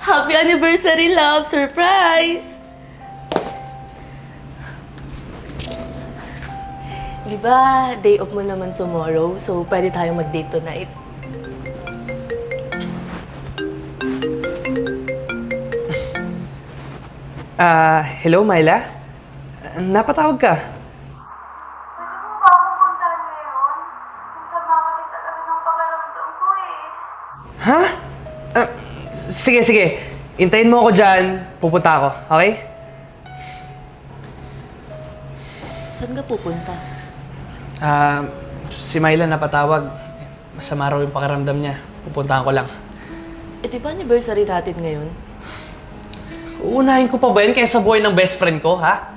Happy anniversary, love! Surprise! Di ba, day off mo naman tomorrow, so pwede tayong mag-date tonight. Hello, Myla? Napatawag ka? Pwede mo ba akong puntahan ngayon? Ang sama kasi talaga ng pakiramdam ko eh. Ha? Sige. Hintayin mo ako dyan. Pupunta ako, okay? Saan ka pupunta? Si Myla napatawag. Masama raw yung pakiramdam niya. Pupuntahan ko lang. Eh, di ba anniversary natin ngayon? Uunahin ko pa ba yan kaysa buhay ng best friend ko, ha?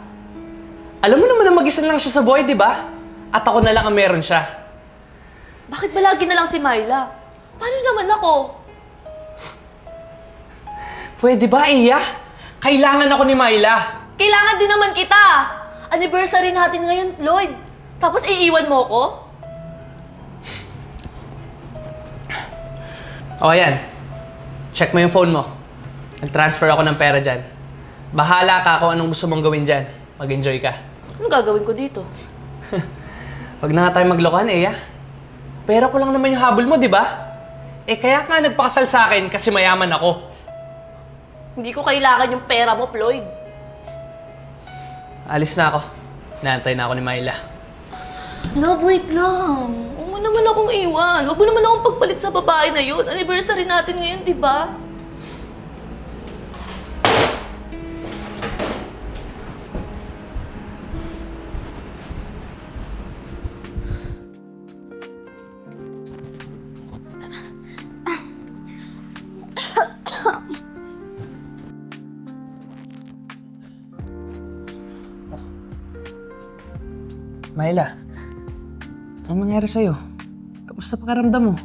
Alam mo naman na mag-isa lang siya sa buhay, di ba? At ako na lang ang meron siya. Bakit ba lagi na lang si Myla? Paano naman ako? Pwede ba, Iya? Kailangan ako ni Myla. Kailangan din naman kita! Anniversary natin ngayon, Lloyd. Tapos iiwan mo ko? O, ayan. Check mo yung phone mo. Nag-transfer ako ng pera dyan. Bahala ka kung anong gusto mong gawin dyan. Mag-enjoy ka. Anong gagawin ko dito? Huwag na nga tayo maglokohan, Iya. Pera ko lang naman yung habol mo, di ba? Eh, kaya nga nagpakasal sa akin kasi mayaman ako. Hindi ko kailangan yung pera mo, Floyd. Alis na ako. Naantay na ako ni Myla. Love, wait lang. Huwag mo naman akong iwan. Huwag mo naman akong pagpalit sa babae na yun. Anniversary natin ngayon, di ba? Myla, anong nangyari sa'yo? Kamusta pakiramdam mo?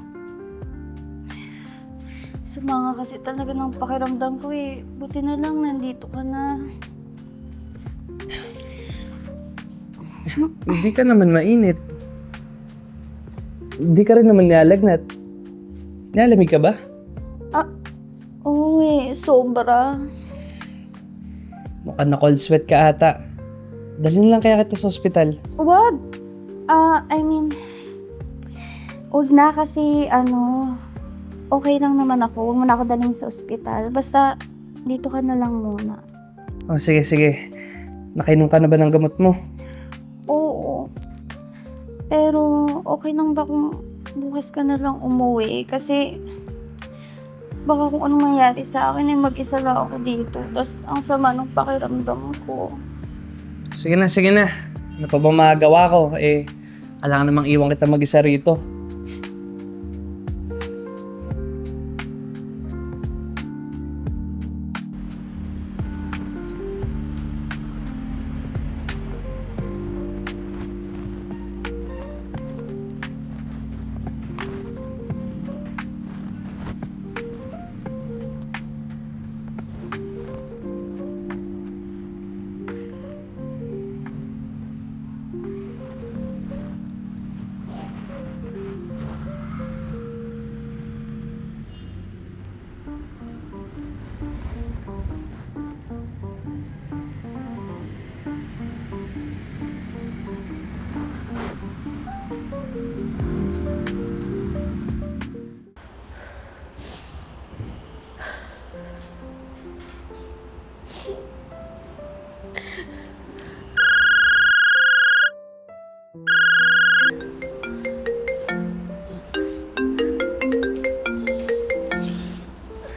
Sumanga kasi talaga ng pakiramdam ko eh. Buti na lang nandito ka na. Hindi ka naman mainit. Hindi ka rin naman nialagnat. Nialamig ka ba? Oo eh, sobra. Mukhang na cold sweat ka ata. Dalhin lang kaya kita sa ospital. Wag! Wag na kasi okay lang naman ako. Huwag mo na ako daling sa ospital. Basta, dito ka na lang muna. Oh, sige. Nakainom ka na ba ng gamot mo? Oo. Pero, okay lang ba kung bukas ka na lang umuwi? Kasi, baka kung anong mangyari sa akin, mag-isa lang ako dito. Tapos, ang sama ng pakiramdam ko. Sige na. Ano pa bang magagawa ko? Eh, kailangan namang iwan kita mag-isa rito.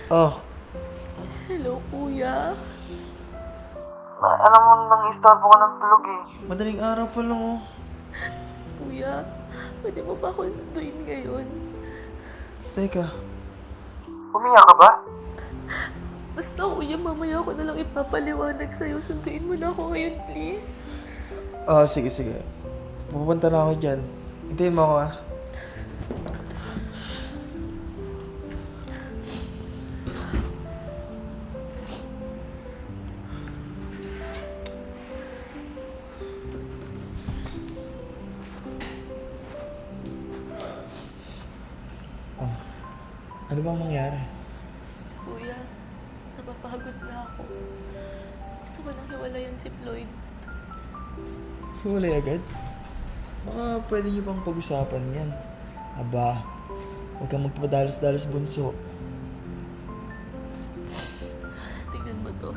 Oh, Hello, kuya. alam mo nang istorbo ka ng tulog eh. Madaling araw pa lang oh. Kuya, pwede mo ba ako sunduin ngayon? Teka, umiyak ka ba? Basta kuya, mamaya ko na lang ipapaliwanag sa'yo. Sunduin mo na ako ngayon, please. Sige. Pupunta na ako dyan. Hintayin mo ako ah. Ano bang nangyari? Kuya, Napagod na ako. Gusto ko nang hiwalayan si Floyd. Hiwalay agad? Baka pwede niyo pang pag-usapan yan. Aba, huwag kang magpapadalos-dalos bunso. Tingnan mo to.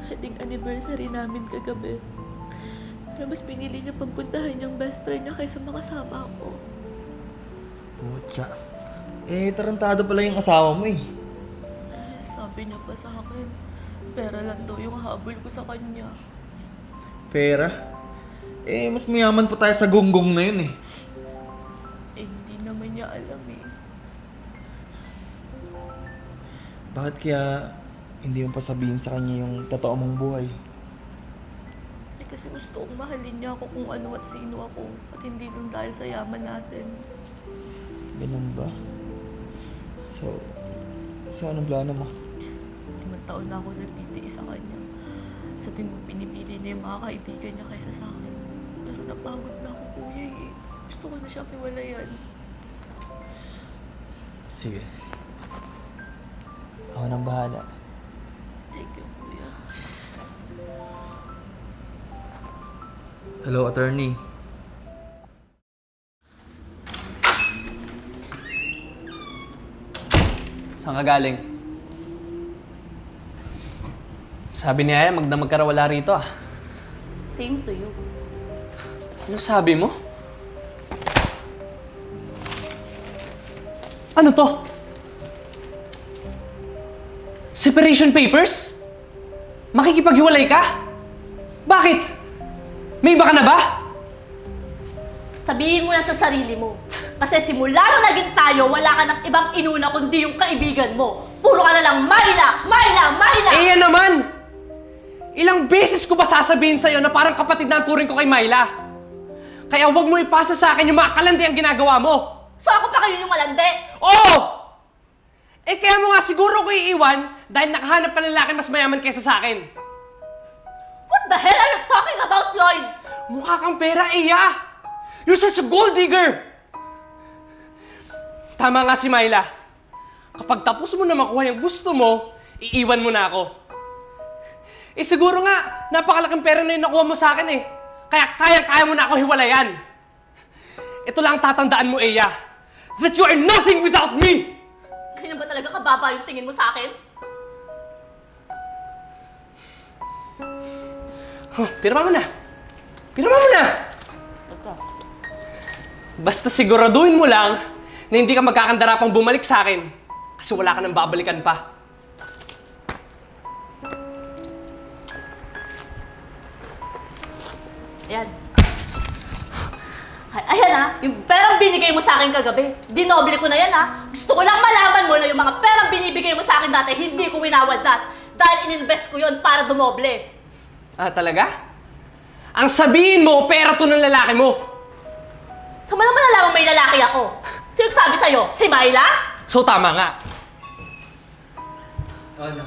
Wedding anniversary namin kagabi. Pero mas pinili niya pagpuntahan yung best friend niya kaysa makasama ako. Putya. Tarantado pala yung asawa mo eh. Sabi niya pa sa akin, pera lang daw yung habol ko sa kanya. Pera? Mas mayaman pa tayo sa gonggong na yun eh. Hindi naman niya alam eh. Bakit kaya hindi mo pa sabihin sa kanya yung totoo mong buhay? Kasi gusto kong mahalin niya ako kung ano at sino ako. At hindi lang dahil sa yaman natin. Ganun ba? So anong plano mo? 5 taon na ako nagtitiis sa kanya. Sa tuwing mo pinipili niya yung mga kaibigan niya kaysa sa akin. Pero napagod na ako, kuya eh. Gusto ko na siya hiwalayan. Sige. Ako nang bahala. Thank you, kuya. Hello, attorney. Saan ka galing? Sabi ni Aya, magdamag ka raw wala rito ah. Same to you. Ano sabi mo? Ano to? Separation papers? Makikipaghiwalay ka? Bakit? May iba ka na ba? Sabihin mo yan sa sarili mo. Kasi simula nung naging tayo, wala ka ng ibang inuna kundi yung kaibigan mo. Puro ka na lang, Myla! Myla! Myla! Eh yan naman! Ilang beses ko ba sasabihin sa'yo na parang kapatid na ang turing ko kay Myla? Kaya huwag mo ipasa sa akin yung mga kalandi ang ginagawa mo. So ako pa kayo yung malandi? Oo! Eh kaya mo nga siguro ko iiwan dahil nakahanap ka ng lalaki mas mayaman kaysa sa akin. What the hell are you talking about, Lloyd? Mukha kang pera, Iya! You're such a gold digger! Tama nga si Myla. Kapag tapos mo na makuha yung gusto mo, iiwan mo na ako. Eh siguro nga, napakalaking pera na yung nakuha mo sa akin eh. Kaya kaya mo na ako hiwalayan. Ito lang ang tatandaan mo, Iya. That you are nothing without me! Ganyan ba talaga kababa yung tingin mo sa akin? Pirma mo na! Pirma mo na! Basta siguraduhin mo lang na hindi ka magkakandara pang bumalik sa akin kasi wala ka nang babalikan pa. Ayan. Ayan ah, yung perang binigay mo sa akin kagabi, dinoble ko na yan ah. Gusto ko lang malaman mo na yung mga perang binibigay mo sa akin dati, hindi ko winawaldas. Dahil ininvest ko yon para dumoble. Ah, talaga? Ang sabihin mo, pera to ng lalaki mo. Sa mo naman nalaman may lalaki ako? Sino sabi sa'yo? Si Myla? So tama nga. Ano?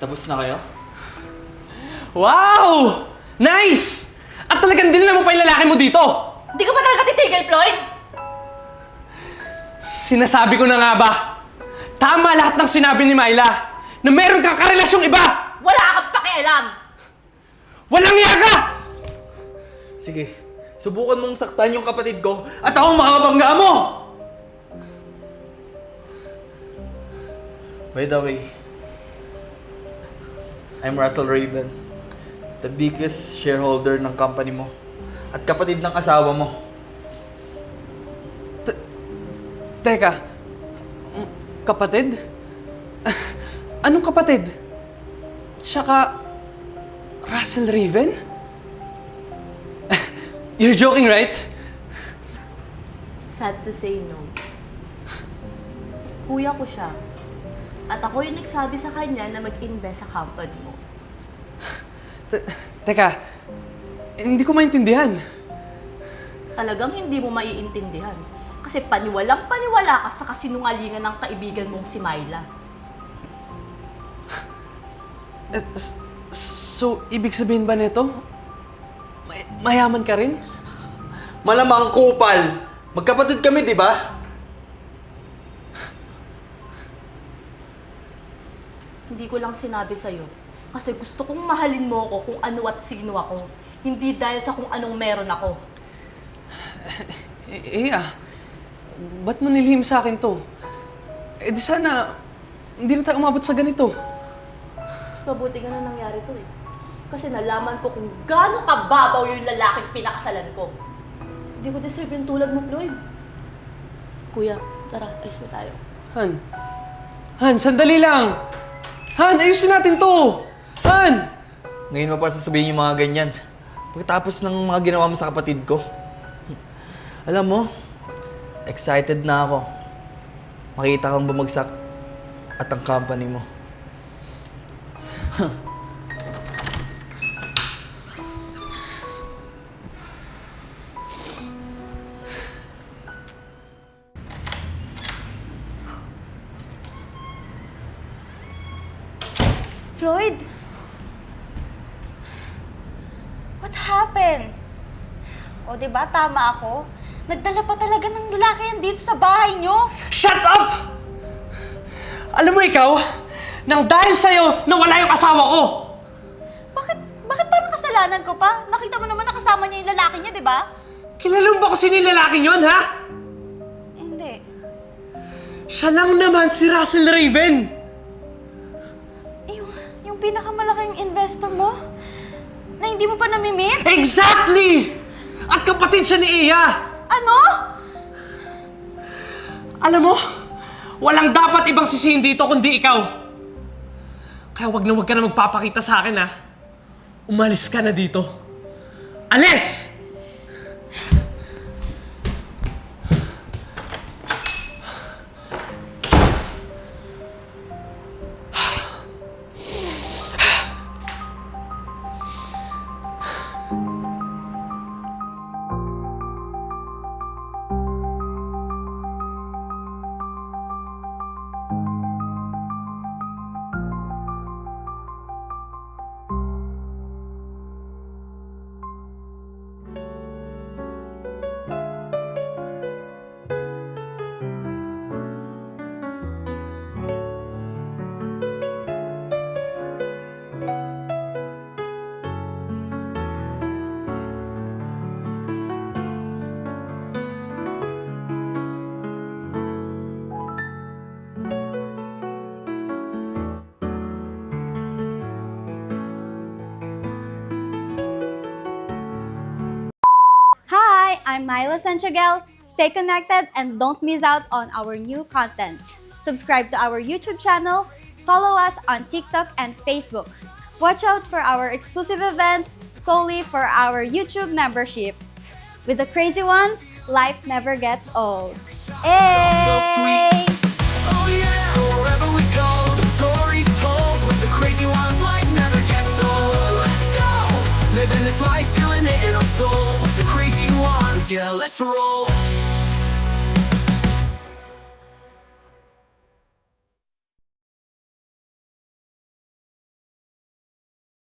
Tapos na kayo? Wow! Nice! At talagang dinala mo pa yung lalaki mo dito. Hindi ka ba talaga titigil, Floyd? Sinasabi ko na nga ba, tama lahat ng sinabi ni Myla na meron kang karelasyong iba. Wala kang pakialam. Walang iya ka! Sige, subukan mong saktan yung kapatid ko at ako makakabangga mo! By the way, I'm Russell Raven, the biggest shareholder ng company mo at kapatid ng asawa mo. Teka, kapatid? Anong kapatid? Tsaka, Russell Raven? You're joking, right? Sad to say no. Kuya ko siya. At ako yung nagsabi sa kanya na mag-invest sa company mo. Teka, hindi ko maintindihan. Talagang hindi mo maiintindihan. Kasi paniwalang-paniwala ka sa kasinungalingan ng kaibigan mong si Myla. So, ibig sabihin ba nito? Mayaman ka rin? Malamang kupal! Magkapatid kami, di ba? Hindi ko lang sinabi sa'yo kasi gusto kong mahalin mo ako kung ano at sino ako. Hindi dahil sa kung anong meron ako. Ba't mo nilihim sa akin to? Eh di sana, hindi na tayo umabot sa ganito. Mas mabuti nga na nangyari to eh. Kasi nalaman ko kung gaano kababaw yung lalaking pinakasalan ko. Hindi ko deserve yung tulad mo, Floyd. Kuya, tara, alis na tayo. Han, sandali lang! Han, ayusin natin to! Han! Ngayon mo pa sasabihin yung mga ganyan. Pagkatapos ng mga ginawa mo sa kapatid ko. Alam mo, excited na ako. Makita kang bumagsak at ang company mo. Floyd? What happened? O, diba? Tama ako. Nagdala pa talaga ng lalaki yan dito sa bahay nyo. Shut up! Alam mo ikaw, nang dahil sa'yo, nawala yung asawa ko! Bakit parang kasalanan ko pa? Nakita mo naman nakasama niya yung lalaki niya, di ba? Kilala mo ba kung sino yung lalaking yun, ha? Hindi. Siya lang naman si Russell Raven! Yung pinakamalaking investor mo? Na hindi mo pa namimit? Exactly! At kapatid siya ni Iya! Ano? Alam mo, walang dapat ibang sisihin dito kundi ikaw. Kaya wag na magpapakita sa akin, ha? Umalis ka na dito. Alis! Hi, I'm Myla Sanchagel. Stay connected and don't miss out on our new content. Subscribe to our YouTube channel, follow us on TikTok and Facebook. Watch out for our exclusive events solely for our YouTube membership. With the crazy ones, life never gets old. Hey! Oh yeah, so wherever we go, the story's told. With the crazy ones, life never gets old. Let's go, living this life, feeling it in our soul. With the crazy ones, yeah, let's roll.